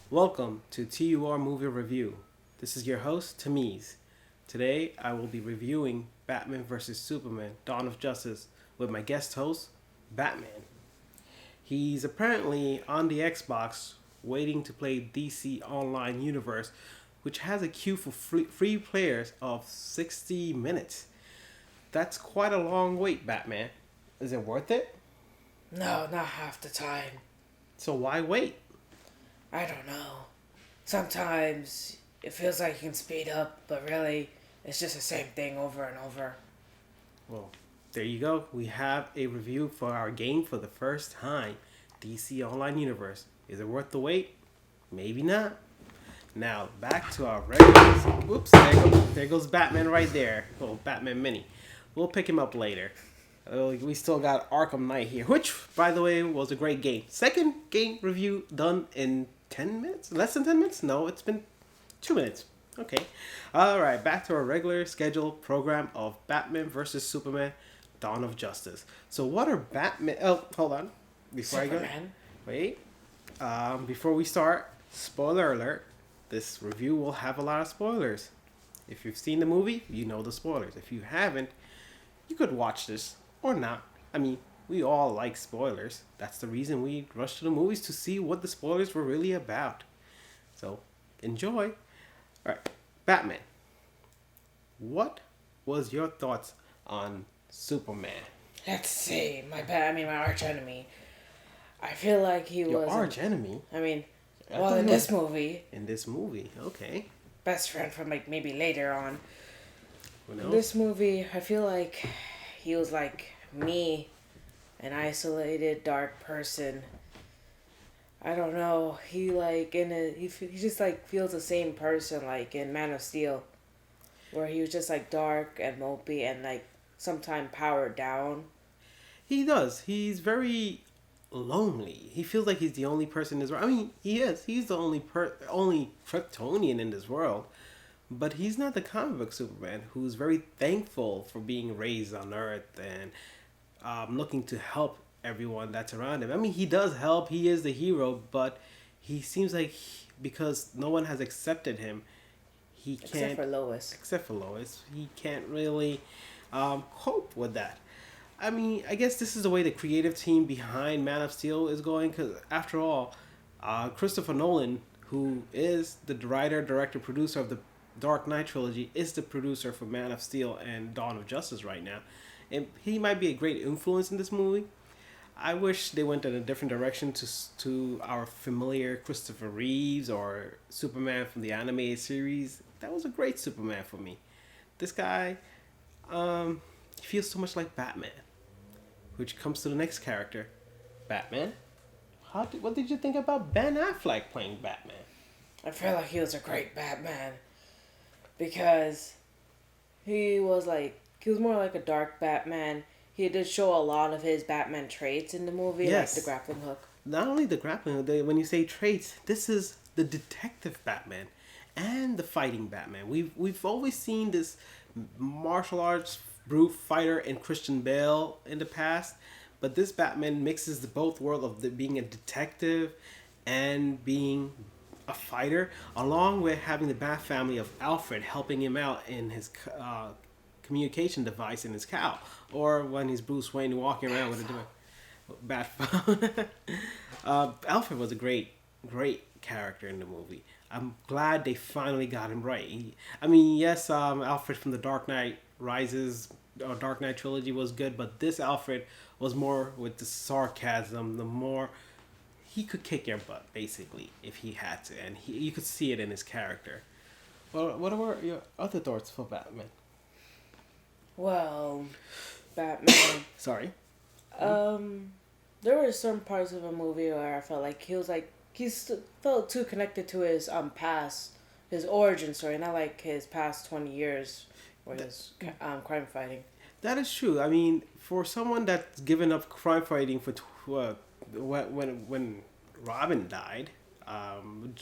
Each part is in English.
Welcome to TUR Movie Review. This is your host, Tamiz. Today I will be reviewing Batman vs. Superman Dawn of Justice with my guest host, Batman. He's apparently on the Xbox waiting to play DC Online Universe, which has a queue for free players of 60 minutes. That's quite a long wait, Batman. Is it worth it? No, not half the time. So why wait? I don't know. Sometimes it feels like you can speed up, but really, it's just the same thing over and over. Well, there you go. We have a review for our game for the first time. DC Online Universe. Is it worth the wait? Maybe not. Now, back to our regular... Whoops, there goes Batman right there. Oh, Batman Mini. We'll pick him up later. We still got Arkham Knight here, which, by the way, was a great game. Second game review done in 10 minutes? Less than 10 minutes? No, it's been 2 minutes. Okay. Alright, back to our regular scheduled program of Batman vs. Superman Dawn of Justice. So what are Batman... Oh, hold on. Before Superman? I go... Wait. Before we start, spoiler alert. This review will have a lot of spoilers. If you've seen the movie, you know the spoilers. If you haven't, you could watch this or not. I mean, we all like spoilers. That's the reason we rush to the movies to see what the spoilers were really about. So, enjoy. Alright, Batman. What was your thoughts on Superman? Let's see. My arch enemy. I feel like he Your was. arch enemy? In this movie, In this movie, okay. best friend from like maybe later on. What In else? this movie, I feel like he was like me, an isolated, dark person. I don't know. He just like feels the same person like in Man of Steel, where he was just like dark and mopey and like sometimes powered down. He does. He's very lonely. He feels like he's the only person in this world. I mean, he is. He's the only Kryptonian in this world. But he's not the comic book Superman, who's very thankful for being raised on Earth and looking to help everyone that's around him. I mean, he does help. He is the hero, but he seems like because no one has accepted him, he can't. Except for Lois. Except for Lois, he can't really cope with that. I mean, I guess this is the way the creative team behind Man of Steel is going, because after all, Christopher Nolan, who is the writer, director, producer of the Dark Knight trilogy, is the producer for Man of Steel and Dawn of Justice right now. And he might be a great influence in this movie. I wish they went in a different direction to our familiar Christopher Reeves or Superman from the animated series. That was a great Superman for me. This guy, he feels so much like Batman. Which comes to the next character, Batman. What did you think about Ben Affleck playing Batman? I feel like he was a great Batman because he was more like a dark Batman. He did show a lot of his Batman traits in the movie, Yes. like the grappling hook. Not only the grappling hook, when you say traits, this is the detective Batman and the fighting Batman. We've always seen this martial arts brute fighter in Christian Bale in the past, but this Batman mixes the both world of being a detective and being a fighter, along with having the Bat family of Alfred helping him out in his communication device in his cowl, or when he's Bruce Wayne walking around with a different Bat phone. Alfred was a great character in the movie. I'm glad they finally got him right. Yes, Alfred from the Dark Knight Rises or Dark Knight trilogy was good, but this Alfred was more with the sarcasm. The more he could kick your butt, basically, if he had to, and you could see it in his character. Well, what were your other thoughts for Batman? Well, Batman. Sorry. There were some parts of the movie where I felt like felt too connected to his past, his origin story, not like his past 20 years or his crime fighting. That is true. I mean, for someone that's given up crime fighting for when Robin died,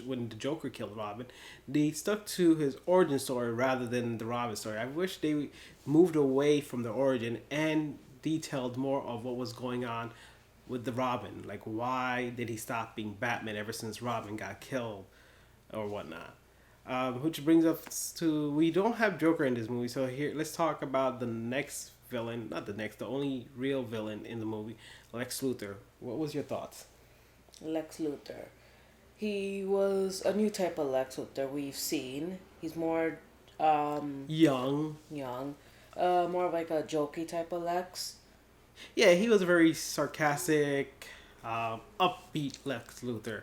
when the Joker killed Robin, they stuck to his origin story rather than the Robin story. I wish they moved away from the origin and detailed more of what was going on with the Robin. Like, why did he stop being Batman ever since Robin got killed or whatnot? Which brings us to, we don't have Joker in this movie, so here let's talk about the next villain, not the next, the only real villain in the movie, Lex Luthor. What was your thoughts? Lex Luthor. He was a new type of Lex Luthor we've seen. He's more Young. young, more of like a jokey type of Lex. Yeah, he was a very sarcastic, upbeat Lex Luthor.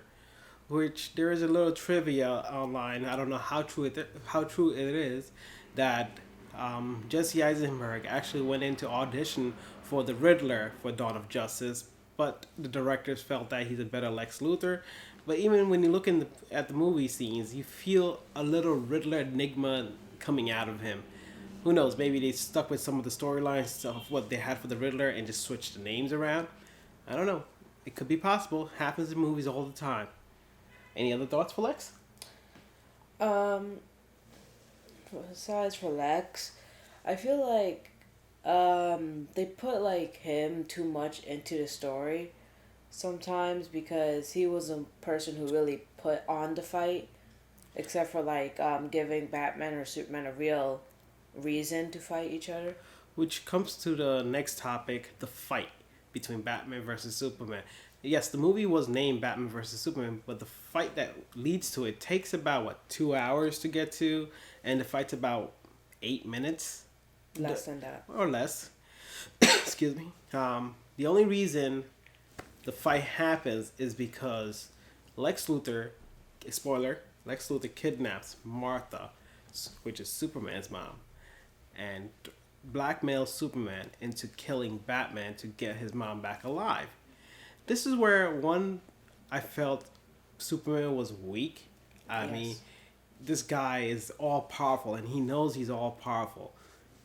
Which there is a little trivia online. I don't know how true it is that Jesse Eisenberg actually went into audition for the Riddler for Dawn of Justice, but the directors felt that he's a better Lex Luthor. But even when you look at the movie scenes, you feel a little Riddler enigma coming out of him. Who knows? Maybe they stuck with some of the storylines of what they had for the Riddler and just switched the names around. I don't know. It could be possible. Happens in movies all the time. Any other thoughts for Lex? Um, Besides for Lex, I feel like they put like him too much into the story sometimes because he was a person who really put on the fight, except for like giving Batman or Superman a real reason to fight each other. Which comes to the next topic, the fight between Batman versus Superman. Yes, the movie was named Batman versus Superman, but the fight that leads to it takes about, what, 2 hours to get to, and the fight's about 8 minutes? Less than that. Or less. Excuse me. The only reason the fight happens is because Lex Luthor, spoiler, Lex Luthor kidnaps Martha, which is Superman's mom, and blackmails Superman into killing Batman to get his mom back alive. This is where I felt Superman was weak. I mean, this guy is all powerful and he knows he's all powerful.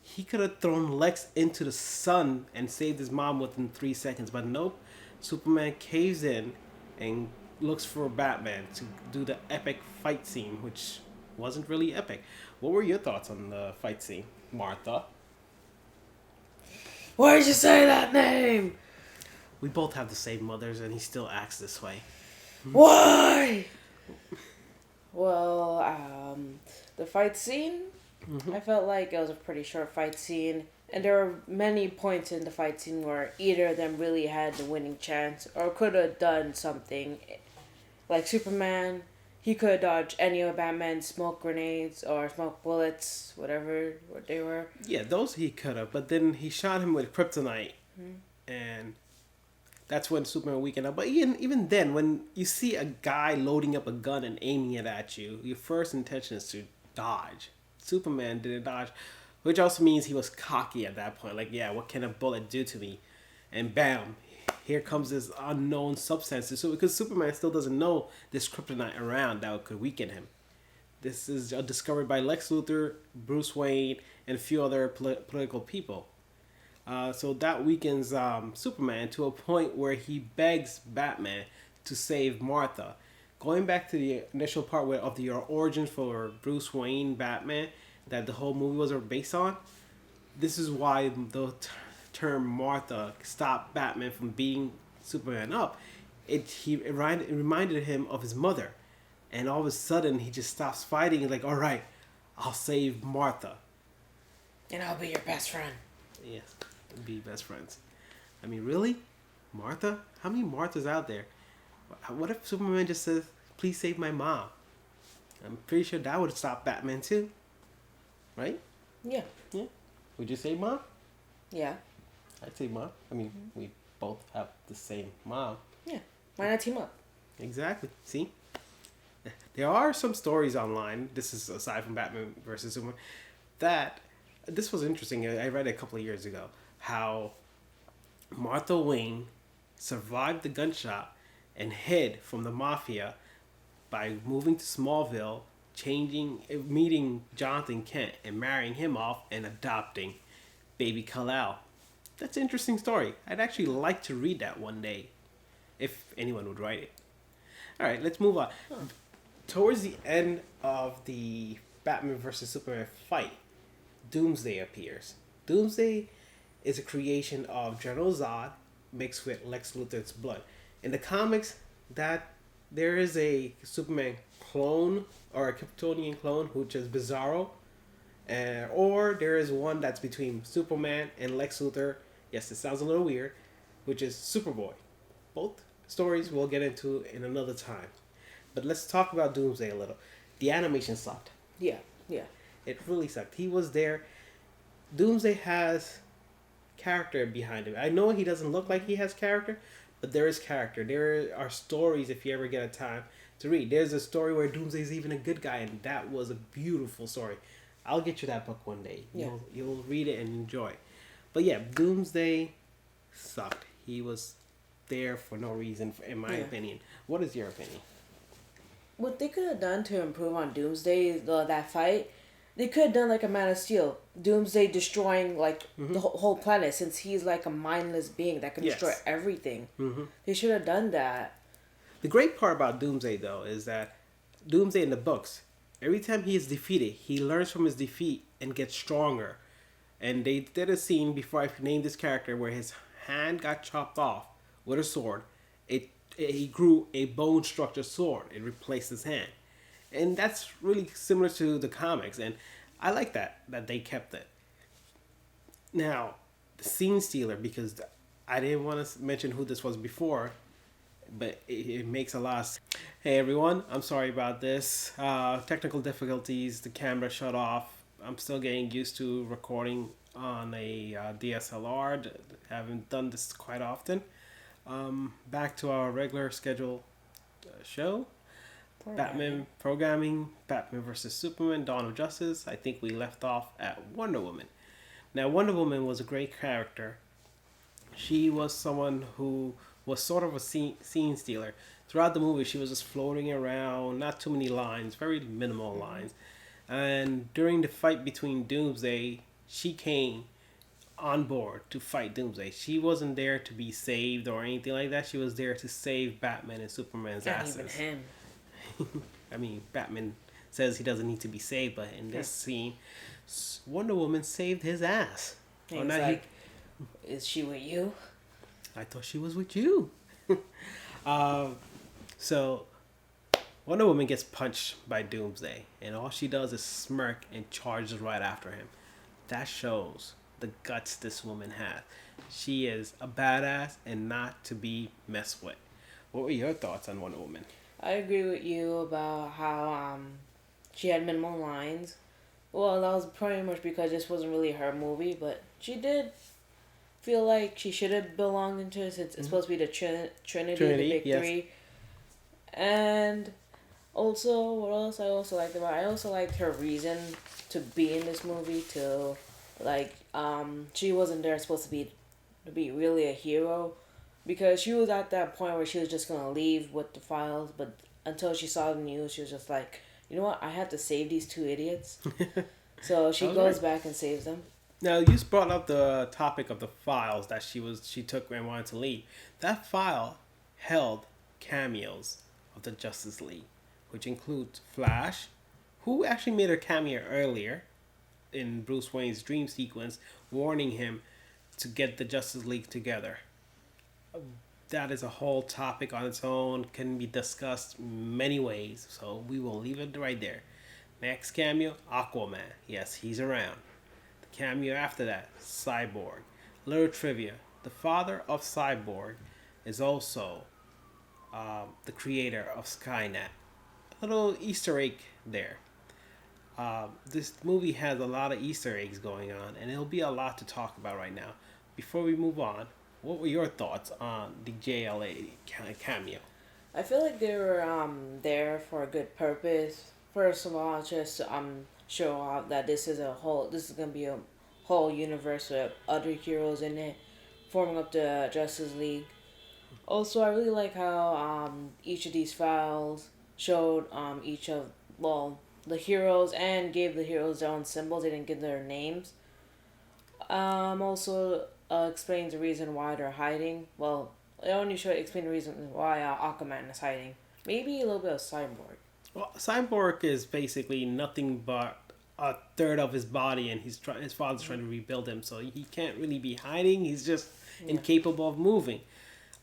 He could have thrown Lex into the sun and saved his mom within 3 seconds, but nope. Superman caves in and looks for Batman to do the epic fight scene, which wasn't really epic. What were your thoughts on the fight scene, Martha? Why did you say that name? We both have the same mothers and he still acts this way. Why? Well, the fight scene, I felt like it was a pretty short fight scene. And there were many points in the fight scene where either of them really had the winning chance or could have done something. Like Superman, he could have dodged any of Batman's smoke grenades or smoke bullets, whatever what they were. Yeah, those he could have, but then he shot him with kryptonite. And that's when Superman weakened up. But even then, when you see a guy loading up a gun and aiming it at you, your first intention is to dodge. Superman didn't dodge, which also means he was cocky at that point. Like, yeah, what can a bullet do to me? And bam, here comes this unknown substance. So because Superman still doesn't know this kryptonite around that could weaken him. This is discovered by Lex Luthor, Bruce Wayne, and a few other political people. So that weakens Superman to a point where he begs Batman to save Martha. Going back to the initial part of the origin for Bruce Wayne Batman that the whole movie was based on, this is why the term Martha stopped Batman from beating Superman up. It reminded him of his mother. And all of a sudden, he just stops fighting and like, all right, I'll save Martha. And I'll be your best friend. Yes, be best friends. I mean, really? Martha? How many Marthas out there? What if Superman just says, please save my mom? I'm pretty sure that would stop Batman too. Right? Yeah. Yeah. Would you say mom? Yeah. I'd say mom. I mean, we both have the same mom. Yeah. Why not team up? Exactly. See? There are some stories online, this is aside from Batman versus Superman, that this was interesting. I read it a couple of years ago how Martha Wayne survived the gunshot and hid from the mafia by moving to Smallville, meeting Jonathan Kent and marrying him off and adopting baby Kal-El. That's an interesting story. I'd actually like to read that one day, if anyone would write it. All right, let's move on. Towards the end of the Batman versus Superman fight, Doomsday appears. Doomsday is a creation of General Zod mixed with Lex Luthor's blood. In the comics, that there is a Superman clone or a Kryptonian clone, which is Bizarro, or there is one that's between Superman and Lex Luthor. Yes, it sounds a little weird, which is Superboy. Both stories we'll get into in another time. But let's talk about Doomsday a little. The animation sucked. Yeah, yeah. It really sucked. He was there. Doomsday has character behind him. I know he doesn't look like he has character, but there is character. There are stories if you ever get a time to read. There's a story where Doomsday's even a good guy, and that was a beautiful story. I'll get you that book one day. Yeah. You'll read it and enjoy. But yeah, Doomsday sucked. He was there for no reason, in my opinion. What is your opinion? What they could have done to improve on Doomsday, that fight, they could have done like a Man of Steel. Doomsday destroying like the whole planet, since he's like a mindless being that can destroy everything. They should have done that. The great part about Doomsday, though, is that Doomsday in the books, every time he is defeated, he learns from his defeat and gets stronger. And they did a scene before I named this character where his hand got chopped off with a sword. He grew a bone structure sword. It replaced his hand. And that's really similar to the comics. And I like that they kept it. Now, the Scene Stealer, because I didn't want to mention who this was before, but it makes a lot of sense. Hey everyone, I'm sorry about this. Technical difficulties, the camera shut off. I'm still getting used to recording on a DSLR. Haven't done this quite often. Back to our regular schedule show. Batman programming, Batman vs. Superman, Dawn of Justice. I think we left off at Wonder Woman. Now, Wonder Woman was a great character. She was someone who was sort of a scene stealer. Throughout the movie, she was just floating around, not too many lines, very minimal lines. And during the fight between Doomsday, she came on board to fight Doomsday. She wasn't there to be saved or anything like that. She was there to save Batman and Superman's asses. Not even him. I mean, Batman says he doesn't need to be saved, but in this scene, Wonder Woman saved his ass. He's like, is she with you? I thought she was with you. So, Wonder Woman gets punched by Doomsday, and all she does is smirk and charges right after him. That shows the guts this woman has. She is a badass and not to be messed with. What were your thoughts on Wonder Woman? I agree with you about how she had minimal lines. Well, that was pretty much because this wasn't really her movie, but she did feel like she should have belonged into it, since it's supposed to be the Trinity, the big three. And also, what else I also liked about it? I also liked her reason to be in this movie, to like she wasn't there supposed to be really a hero, because she was at that point where she was just gonna leave with the files, but until she saw the news, she was just like, you know what, I have to save these two idiots. So she goes back and saves them. Now, you brought up the topic of the files that she took and wanted to leave. That file held cameos of the Justice League, which includes Flash, who actually made a cameo earlier in Bruce Wayne's dream sequence, warning him to get the Justice League together. That is a whole topic on its own, can be discussed many ways, so we will leave it right there. Next cameo, Aquaman. Yes, he's around. The cameo after that, Cyborg. Little trivia, the father of Cyborg is also the creator of Skynet. A little Easter egg there. This movie has a lot of Easter eggs going on, and it'll be a lot to talk about right now. Before we move on, what were your thoughts on the JLA cameo? I feel like they were there for a good purpose. First of all, just show off that this is gonna be a whole universe with other heroes in it, forming up the Justice League. Also, I really like how each of these files showed the heroes, and gave the heroes their own symbols. They didn't give their names. Also explains the reason why they're hiding. Well, it only explain the reason why Aquaman is hiding. Maybe a little bit of Cyborg. Well, Cyborg is basically nothing but a third of his body, and his father's trying to rebuild him, so he can't really be hiding. He's just Yeah. incapable of moving.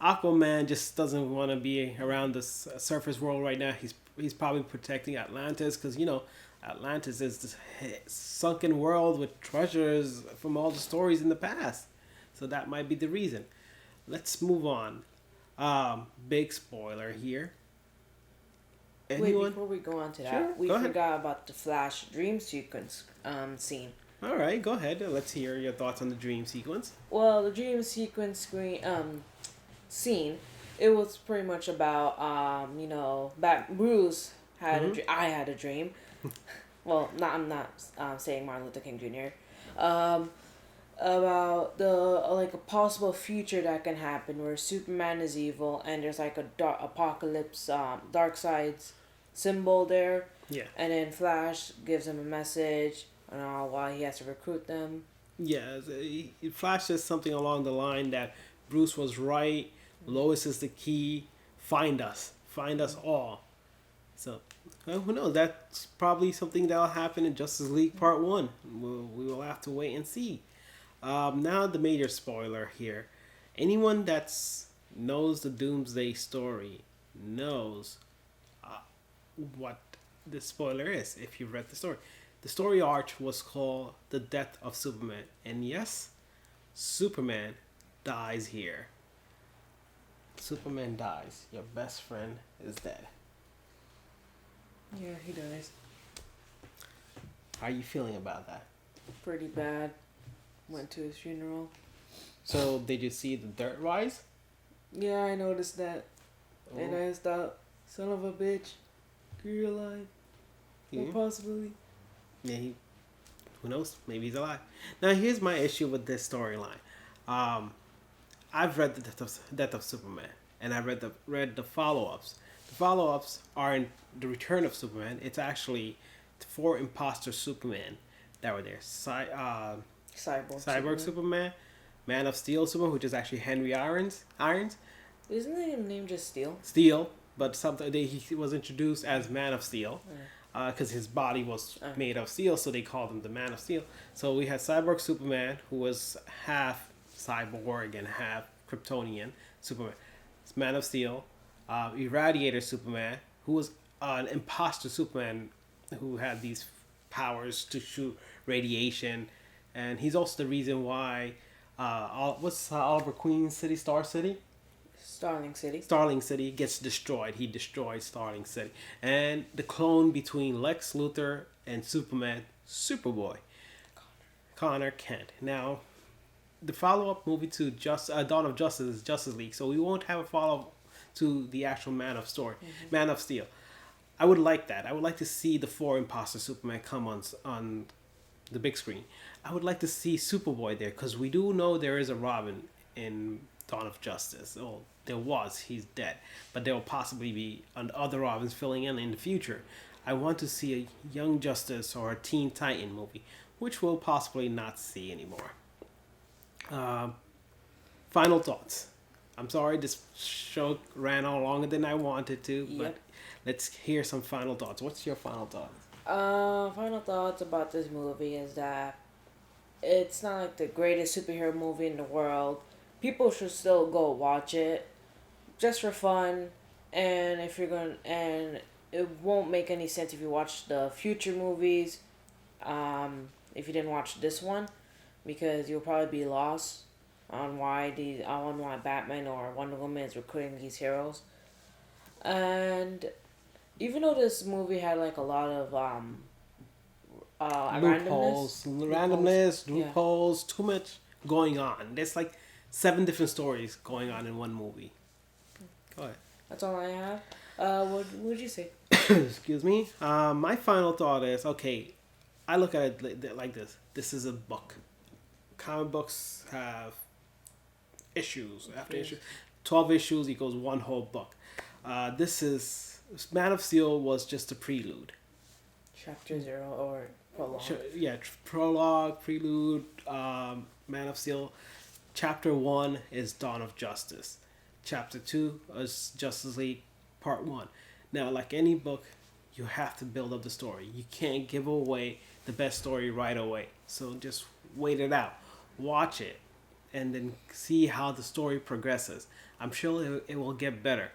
Aquaman just doesn't want to be around this surface world right now. He's probably protecting Atlantis because Atlantis is this sunken world with treasures from all the stories in the past. So that might be the reason. Let's move on. Big spoiler here. Wait, before we go on to that, Sure, we go ahead. forgot about the Flash dream sequence scene. All right, go ahead. Let's hear your thoughts on the dream sequence. Well, the dream sequence scene, it was pretty much about Bruce had I had a dream. Well, I'm not saying Martin Luther King Jr. About the like a possible future that can happen where Superman is evil and there's like a apocalypse dark side's symbol there, Yeah. and then Flash gives him a message and all while he has to recruit them. Yeah, it flashes something along the line that Bruce was right. Lois is the key. Find us all. So, well, who knows? That's probably something that'll happen in Justice League Part One. We will have to wait and see. Now the major spoiler here. Anyone that's knows the Doomsday story knows what the spoiler is. If you've read the story, the story arc was called "The Death of Superman," and yes, Superman dies here. Superman dies. Your best friend is dead. Yeah, he dies. How are you feeling about that? Pretty bad. Went to his funeral. So did you see the dirt rise? Yeah, I noticed that. And Oh. I thought, son of a bitch, you're alive. Yeah. Or possibly. Yeah, who knows? Maybe he's alive. Now here's my issue with this storyline. I've read the Death of Superman, and I read the follow-ups. The follow-ups aren't the Return of Superman. It's actually 4 imposter Superman that were there. Cyborg Superman, Man of Steel Superman, which is actually Henry Irons. Isn't his name just Steel? Steel, but he was introduced as Man of Steel because his body was made of steel, so they called him the Man of Steel. So we had Cyborg Superman, who was half cyborg and half Kryptonian Superman. It's Man of Steel, Irradiator Superman, who was an imposter Superman who had these powers to shoot radiation, and he's also the reason why what's Oliver Queen's city, Star City? Starling City. Starling City gets destroyed. He destroyed Starling City. And the clone between Lex Luthor and Superman, Superboy, Connor Kent. Now, the follow-up movie to Dawn of Justice is Justice League, so we won't have a follow-up to the actual Man of Steel. I would like that. I would like to see the 4 imposter Superman come on the big screen. I would like to see Superboy there because we do know there is a Robin in Dawn of Justice. Oh, there was. He's dead. But there will possibly be other Robins filling in the future. I want to see a Young Justice or a Teen Titan movie, which we'll possibly not see anymore. Final thoughts. I'm sorry this show ran on longer than I wanted to, but let's hear some final thoughts. What's your final thoughts? Final thoughts about this movie is that it's not like the greatest superhero movie in the world. People should still go watch it, just for fun. And it won't make any sense if you watch the future movies. If you didn't watch this one, because you'll probably be lost on why Batman or Wonder Woman is recruiting these heroes. And even though this movie had like a lot of loopholes, too much going on. There's like 7 different stories going on in one movie. Go ahead. That's all I have. What would you say? Excuse me. My final thought is, okay, I look at it like this. This is a book. Comic books have issues after issues. 12 issues equals one whole book. Man of Steel was just a prelude. Chapter 0 or prologue. Prologue, prelude, Man of Steel. Chapter 1 is Dawn of Justice. Chapter 2 is Justice League Part 1. Now, like any book, you have to build up the story. You can't give away the best story right away. So just wait it out. Watch it. and then see how the story progresses. I'm sure it will get better.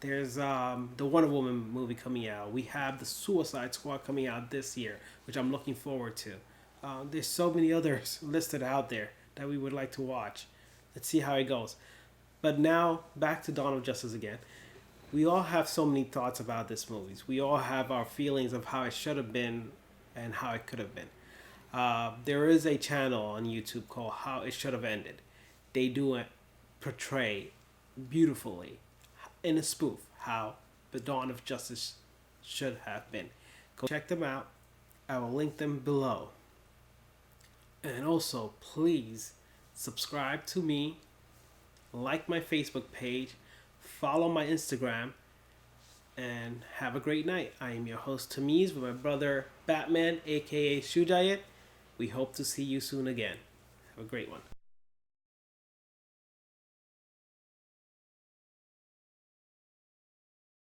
There's the Wonder Woman movie coming out. We have the Suicide Squad coming out this year, which I'm looking forward to. There's so many others listed out there that we would like to watch. Let's see how it goes. But now back to Dawn of Justice again. We all have so many thoughts about this movie. We all have our feelings of how it should have been and how it could have been. There is a channel on YouTube called How It Should Have Ended. They do portray beautifully in a spoof how the Dawn of Justice should have been. Go check them out. I will link them below. And also, please subscribe to me, like my Facebook page, follow my Instagram, and have a great night. I am your host Tamiz with my brother Batman, aka Shujayet. We hope to see you soon again. Have a great one.